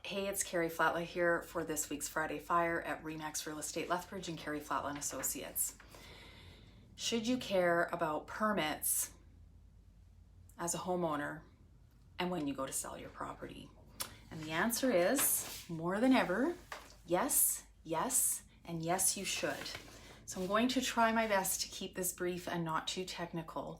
Hey, it's Carrie Flatley here for this week's Friday Fire at Remax Real Estate Lethbridge and Carrie Flatley Associates. Should you care about permits as a homeowner and when you go to sell your property? And the answer is, more than ever, yes, yes, and yes, you should. So I'm going to try my best to keep this brief and not too technical,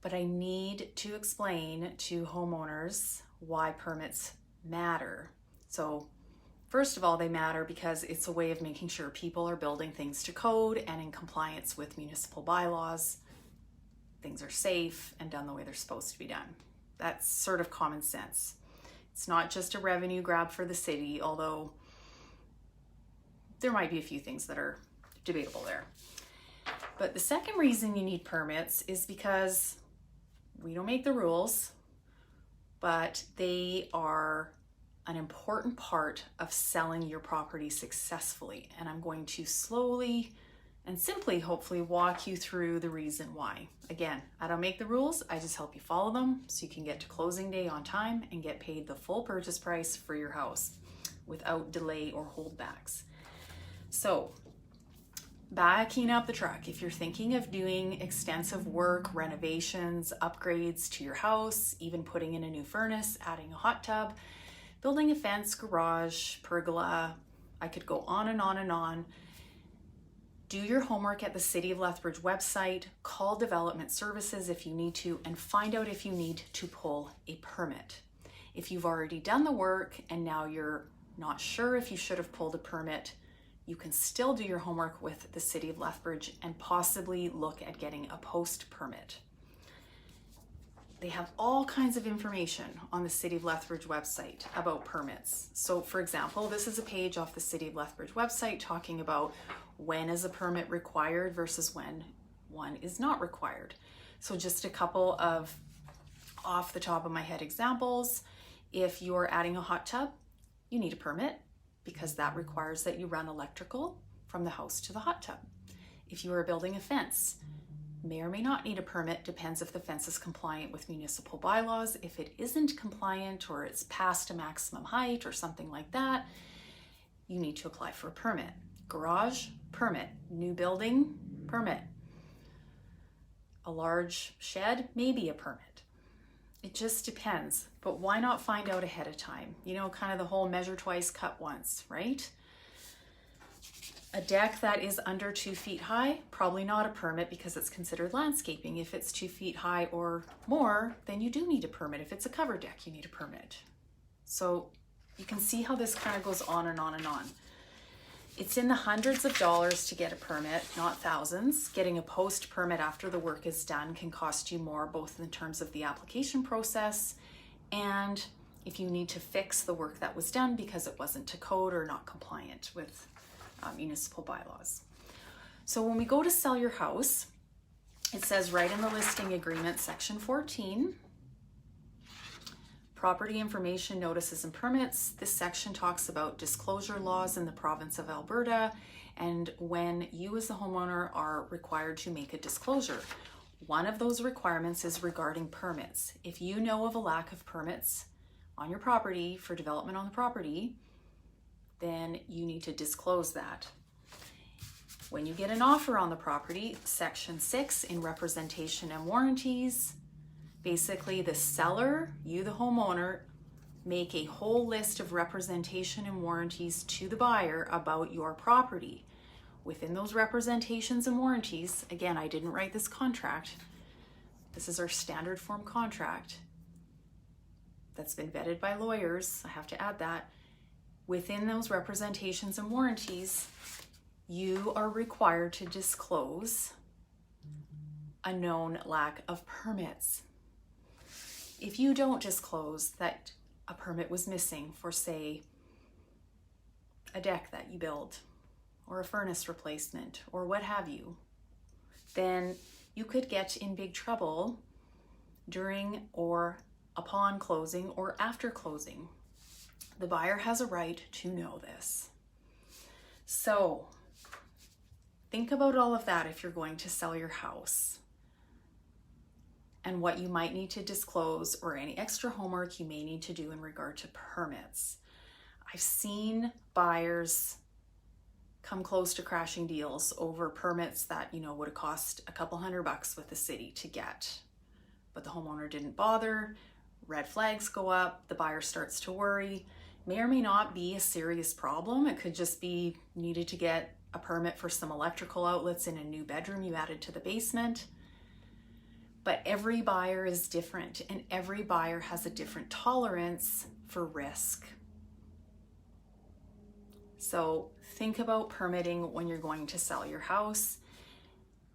but I need to explain to homeowners why permits matter. So first of all, they matter because it's a way of making sure people are building things to code and in compliance with municipal bylaws. Things are safe and done the way they're supposed to be done. That's sort of common sense. It's not just a revenue grab for the city, although there might be a few things that are debatable there. But the second reason you need permits is because we don't make the rules, but they are an important part of selling your property successfully. And I'm going to slowly and simply, hopefully, walk you through the reason why. Again, I don't make the rules, I just help you follow them so you can get to closing day on time and get paid the full purchase price for your house without delay or holdbacks. So, backing up the truck, if you're thinking of doing extensive work, renovations, upgrades to your house, even putting in a new furnace, adding a hot tub, building a fence, garage, pergola, I could go on and on and on. Do your homework at the City of Lethbridge website, call Development Services if you need to, and find out if you need to pull a permit. If you've already done the work and now you're not sure if you should have pulled a permit, you can still do your homework with the City of Lethbridge and possibly look at getting a post permit. They have all kinds of information on the City of Lethbridge website about permits. So for example, this is a page off the City of Lethbridge website talking about when is a permit required versus when one is not required. So just a couple of off the top of my head examples. If you're adding a hot tub, you need a permit because that requires that you run electrical from the house to the hot tub. If you are building a fence, may or may not need a permit, depends if the fence is compliant with municipal bylaws. If it isn't compliant or it's past a maximum height or something like that, you need to apply for a permit. Garage, permit. New building, permit. A large shed, maybe a permit. It just depends, but why not find out ahead of time? You know, kind of the whole measure twice, cut once, right? A deck that is under 2 feet high, probably not a permit because it's considered landscaping. If it's 2 feet high or more, then you do need a permit. If it's a cover deck, you need a permit. So you can see how this kind of goes on and on and on. It's in the hundreds of dollars to get a permit, not thousands. Getting a post permit after the work is done can cost you more, both in terms of the application process and if you need to fix the work that was done because it wasn't to code or not compliant with municipal bylaws. So when we go to sell your house, it says right in the listing agreement, section 14, property information notices and permits. This section talks about disclosure laws in the province of Alberta and when you as the homeowner are required to make a disclosure. One of those requirements is regarding permits. If you know of a lack of permits on your property for development on the property, then you need to disclose that. When you get an offer on the property, section 6 in representation and warranties, basically the seller, you the homeowner, make a whole list of representation and warranties to the buyer about your property. Within those representations and warranties, again, I didn't write this contract. This is our standard form contract that's been vetted by lawyers. I have to add that. Within those representations and warranties, you are required to disclose a known lack of permits. If you don't disclose that a permit was missing for, say, a deck that you build, or a furnace replacement, or what have you, then you could get in big trouble during or upon closing or after closing. The buyer has a right to know this. So think about all of that if you're going to sell your house. and what you might need to disclose or any extra homework you may need to do in regard to permits. I've seen buyers come close to crashing deals over permits that, would have cost a couple $100 with the city to get, but the homeowner didn't bother. Red flags go up, the buyer starts to worry. May or may not be a serious problem. It could just be needed to get a permit for some electrical outlets in a new bedroom you added to the basement. But every buyer is different, and every buyer has a different tolerance for risk. So think about permitting when you're going to sell your house.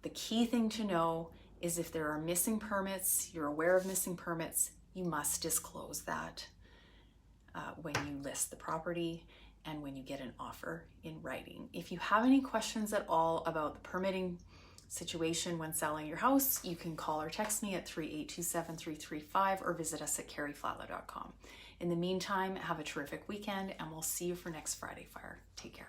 The key thing to know is if there are missing permits, you're aware of missing permits, you must disclose that when you list the property and when you get an offer in writing. If you have any questions at all about the permitting situation when selling your house, you can call or text me at 382-7335 or visit us at carrieflatla.com. In the meantime, have a terrific weekend, and we'll see you for next Friday Fire. Take care.